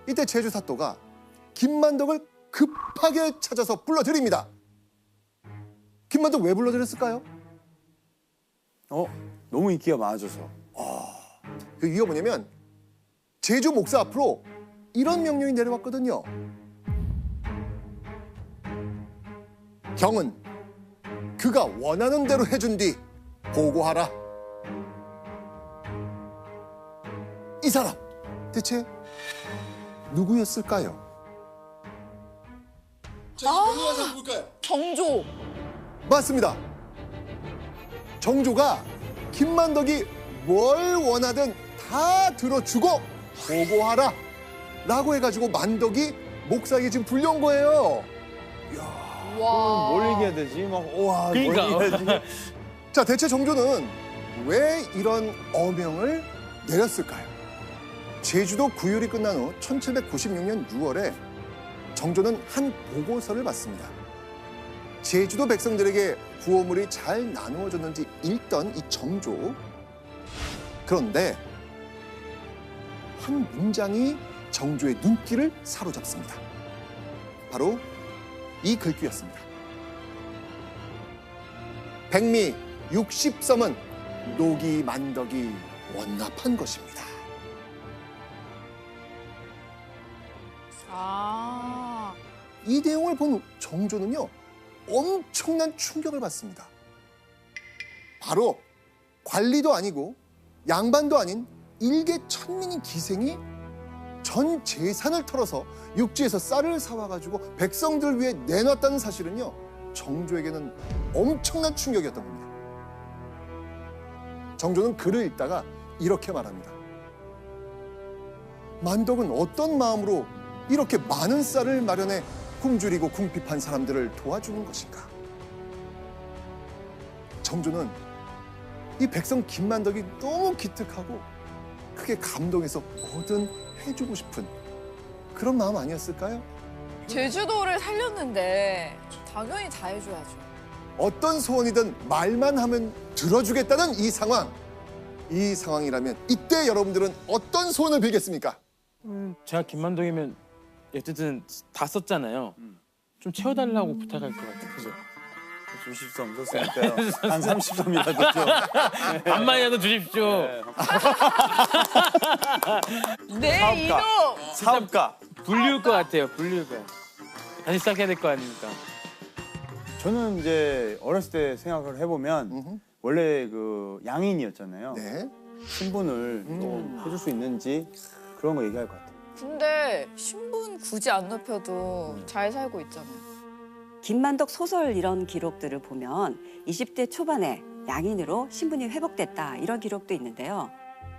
이때 제주 사또가 김만덕을 급하게 찾아서 불러드립니다. 김만덕 왜 불러드렸을까요? 너무 인기가 많아져서. 그 이유가 뭐냐면 제주 목사 앞으로 이런 명령이 내려왔거든요. 경은 그가 원하는 대로 해준 뒤 보고하라. 이 사람 대체 누구였을까요? 정조. 맞습니다. 정조가 김만덕이 뭘 원하든 다 들어주고 보고하라 라고 해가지고 만덕이 목사에게 지금 불려온 거예요. 와. 뭘 얘기해야 되지? 막 우와, 그러니까. 뭘 얘기해야지? 자, 대체 정조는 왜 이런 어명을 내렸을까요? 제주도 구율이 끝난 후 1796년 6월에 정조는 한 보고서를 받습니다. 제주도 백성들에게 구호물이 잘 나누어졌는지 읽던 이 정조. 그런데 한 문장이 정조의 눈길을 사로잡습니다. 바로 이 글귀였습니다. 백미 60섬은 노기 만덕이 원납한 것입니다. 아. 이 내용을 본 정조는요, 엄청난 충격을 받습니다. 바로 관리도 아니고 양반도 아닌 일개 천민인 기생이 전 재산을 털어서 육지에서 쌀을 사와가지고 백성들을 위해 내놨다는 사실은요, 정조에게는 엄청난 충격이었던 겁니다. 정조는 글을 읽다가 이렇게 말합니다. 만덕은 어떤 마음으로 이렇게 많은 쌀을 마련해 굶주리고 궁핍한 사람들을 도와주는 것인가? 정조는 이 백성 김만덕이 너무 기특하고 크게 감동해서 뭐든 해주고 싶은 그런 마음 아니었을까요? 제주도를 살렸는데 당연히 다 해줘야죠. 어떤 소원이든 말만 하면 들어주겠다는 이 상황. 이 상황이라면 이때 여러분들은 어떤 소원을 빌겠습니까? 제가 김만덕이면 어쨌든 다 썼잖아요. 좀 채워달라고 부탁할 것 같아요. 그죠? 주십섬 썼으니까요. 한 30섬이라도 좀. 반만이라도 주십시오. 네, 이도. 사업가. 불리울 것 같아요. 불리울 것 같아요. 다시 시작해야 될 거 아닙니까? 저는 이제 어렸을 때 생각을 해보면 음흠. 원래 그 양인이었잖아요. 네. 신분을 좀 해줄 수 있는지 그런 거 얘기할 것 같아요. 근데 신분 굳이 안 높여도 잘 살고 있잖아요. 김만덕 소설 이런 기록들을 보면 20대 초반에 양인으로 신분이 회복됐다 이런 기록도 있는데요.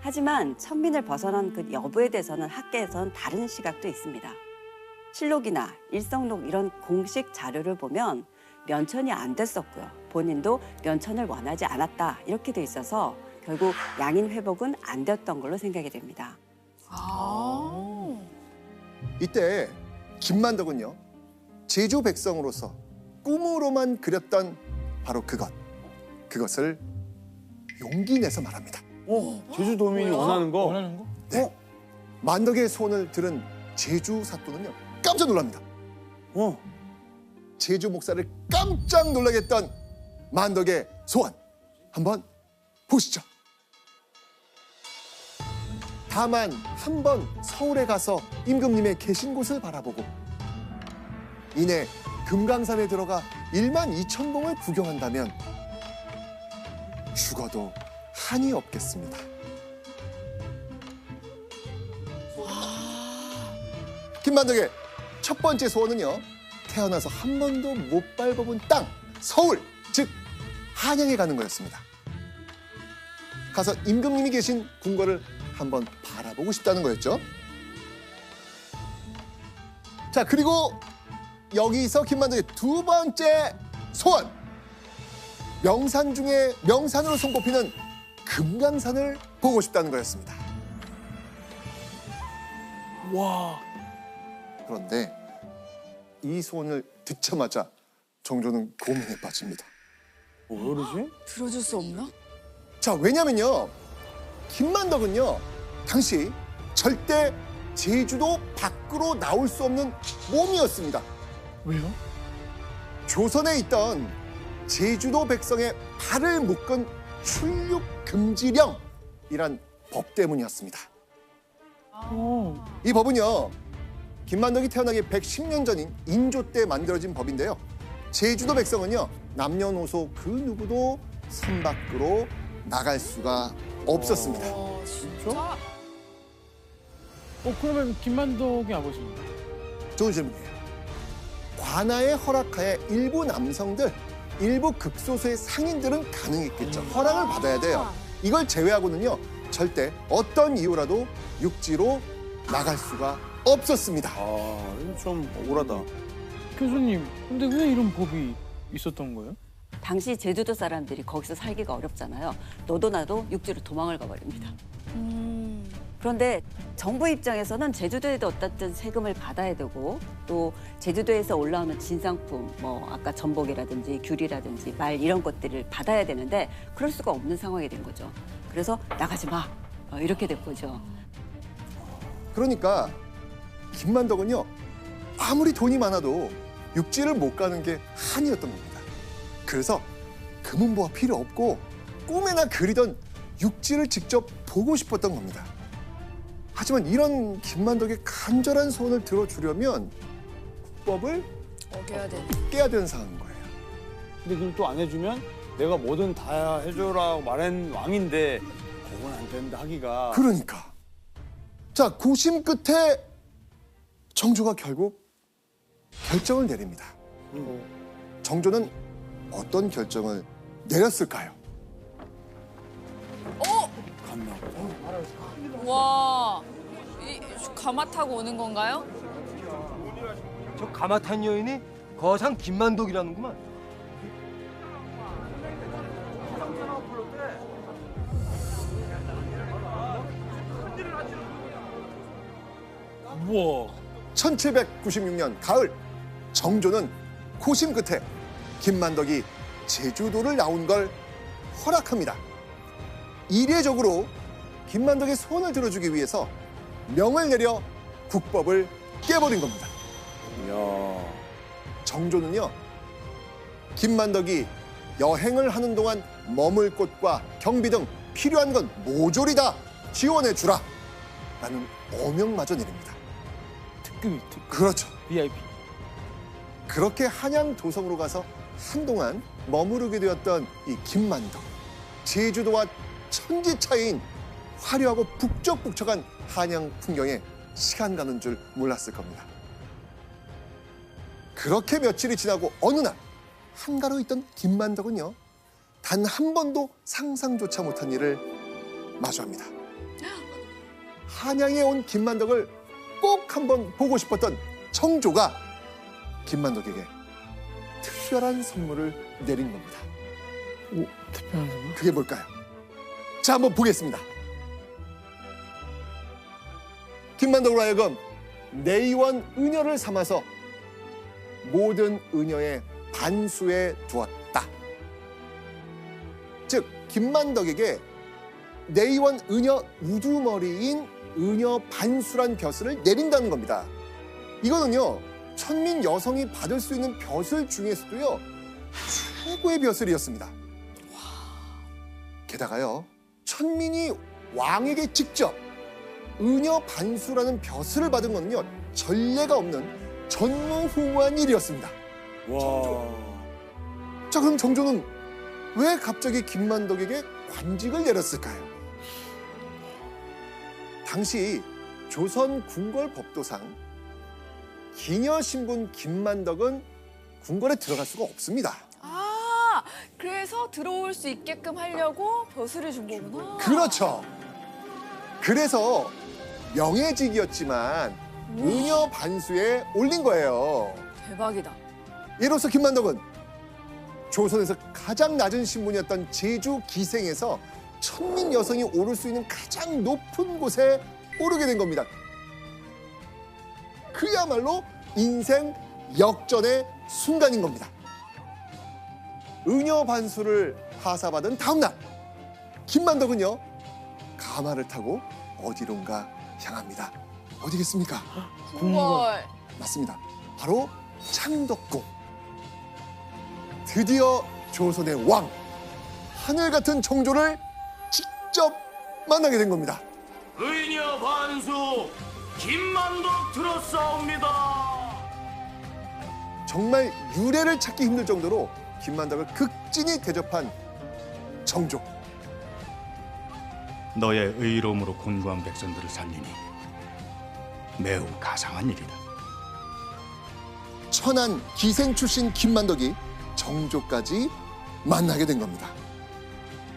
하지만 천민을 벗어난 그 여부에 대해서는 학계에선 다른 시각도 있습니다. 실록이나 일성록 이런 공식 자료를 보면 면천이 안 됐었고요. 본인도 면천을 원하지 않았다 이렇게 돼 있어서 결국 양인 회복은 안 됐던 걸로 생각이 됩니다. 아. 이때 김만덕은요, 제주 백성으로서 꿈으로만 그렸던 바로 그것을 용기 내서 말합니다. 제주도민이 뭐야? 원하는 거. 원하는 거? 네. 만덕의 소원을 들은 제주 사또는요, 깜짝 놀랍니다. 제주 목사를 깜짝 놀라게 했던 만덕의 소원 한번 보시죠. 다만 한번 서울에 가서 임금님의 계신 곳을 바라보고 이내 금강산에 들어가 12,000봉을 구경한다면 죽어도 한이 없겠습니다. 김만덕의 첫 번째 소원은요, 태어나서 한 번도 못 밟아본 땅, 서울, 즉 한양에 가는 거였습니다. 가서 임금님이 계신 궁궐을 한번 바라보고 싶다는 거였죠. 자, 그리고 여기서 김만덕의 두 번째 소원. 명산 중에 명산으로 손꼽히는 금강산을 보고 싶다는 거였습니다. 와. 그런데 이 소원을 듣자마자 정조는 고민에 빠집니다. 왜 그러지? 들어줄 수 없나? 자, 왜냐면요, 김만덕은요 당시 절대 제주도 밖으로 나올 수 없는 몸이었습니다. 왜요? 조선에 있던 제주도 백성의 발을 묶은 출入금지령이란 법 때문이었습니다. 어. 이 법은요, 김만덕이 태어나기 110년 전인 인조 때 만들어진 법인데요. 제주도 백성은요, 남녀노소 그 누구도 산 밖으로 나갈 수가 없었습니다. 진짜? 그러면 김만덕의 아버지는? 좋은 질문이에요. 관아의 허락하에 일부 남성들, 일부 극소수의 상인들은 가능했겠죠. 허락을 받아야 돼요. 이걸 제외하고는요, 절대 어떤 이유라도 육지로 나갈 수가 없었습니다. 아, 이거 좀 억울하다. 교수님, 근데 왜 이런 법이 있었던 거예요? 당시 제주도 사람들이 거기서 살기가 어렵잖아요. 너도 나도 육지로 도망을 가버립니다. 그런데 정부 입장에서는 제주도에도 어떻든 세금을 받아야 되고 또 제주도에서 올라오는 진상품, 뭐 아까 전복이라든지 귤이라든지 말 이런 것들을 받아야 되는데 그럴 수가 없는 상황이 된 거죠. 그래서 나가지 마 이렇게 된 거죠. 그러니까 김만덕은요, 아무리 돈이 많아도 육지를 못 가는 게 한이었던 겁니다. 그래서 금은보화 필요 없고 꿈에나 그리던 육지를 직접 보고 싶었던 겁니다. 하지만 이런 김만덕의 간절한 소원을 들어주려면 국법을 어겨야 돼. 깨야 되는 상황인 거예요. 근데 그걸 또 안 해주면 내가 뭐든 다 해줘라고 말한 왕인데 그건 안 된다 하기가. 그러니까. 자, 고심 끝에 정조가 결국 결정을 내립니다. 정조는 어떤 결정을 내렸을까요? 갔나 보다. 와, 가마 타고 오는 건가요? 저 가마 탄 여인이 거상 김만덕이라는구만. 우와. 1796년 가을, 정조는 고심 끝에 김만덕이 제주도를 나온 걸 허락합니다. 이례적으로 김만덕의 소원을 들어주기 위해서 명을 내려 국법을 깨버린 겁니다. 이야. 정조는요, 김만덕이 여행을 하는 동안 머물 곳과 경비 등 필요한 건 모조리 다 지원해 주라 라는 어명마저 내립니다. 특급. 그렇죠. VIP. 그렇게 한양 도성으로 가서 한동안 머무르게 되었던 이 김만덕. 제주도와 천지 차이인 화려하고 북적북적한 한양 풍경에 시간 가는 줄 몰랐을 겁니다. 그렇게 며칠이 지나고 어느 날 한가로 있던 김만덕은요, 단 한 번도 상상조차 못한 일을 마주합니다. 한양에 온 김만덕을 꼭 한번 보고 싶었던 정조가 김만덕에게 특별한 선물을 내린 겁니다. 오, 특별한 선물? 그게 뭘까요? 자, 한번 보겠습니다. 김만덕으로 하여금 내의원 은여를 삼아서 모든 은여의 반수에 두었다. 즉, 김만덕에게 내의원 은여 우두머리인 은여 반수란 벼슬을 내린다는 겁니다. 이거는요, 천민 여성이 받을 수 있는 벼슬 중에서도요, 최고의 벼슬이었습니다. 게다가요, 천민이 왕에게 직접 은여 반수라는 벼슬을 받은 건요, 전례가 없는 전무후무한 일이었습니다. 와. 자, 그럼 정조는 왜 갑자기 김만덕에게 관직을 내렸을까요? 당시 조선 궁궐법도상 기녀신분 김만덕은 궁궐에 들어갈 수가 없습니다. 아, 그래서 들어올 수 있게끔 하려고 벼슬을 준 거구나. 그렇죠. 그래서 명예직이었지만 은여 반수에 올린 거예요. 대박이다. 이로써 김만덕은 조선에서 가장 낮은 신분이었던 제주 기생에서 천민 여성이 오를 수 있는 가장 높은 곳에 오르게 된 겁니다. 그야말로 인생 역전의 순간인 겁니다. 은여 반수를 하사받은 다음 날, 김만덕은요, 가마를 타고 어디론가 향합니다. 어디겠습니까? 헐. 맞습니다. 바로 창덕궁. 드디어 조선의 왕, 하늘 같은 정조를 직접 만나게 된 겁니다. 의녀 반수 김만덕 들었사옵니다. 정말 유래를 찾기 힘들 정도로 김만덕을 극진히 대접한 정조. 너의 의로움으로 곤고한 백성들을 살리니 매우 가상한 일이다. 천안 기생 출신 김만덕이 정조까지 만나게 된 겁니다.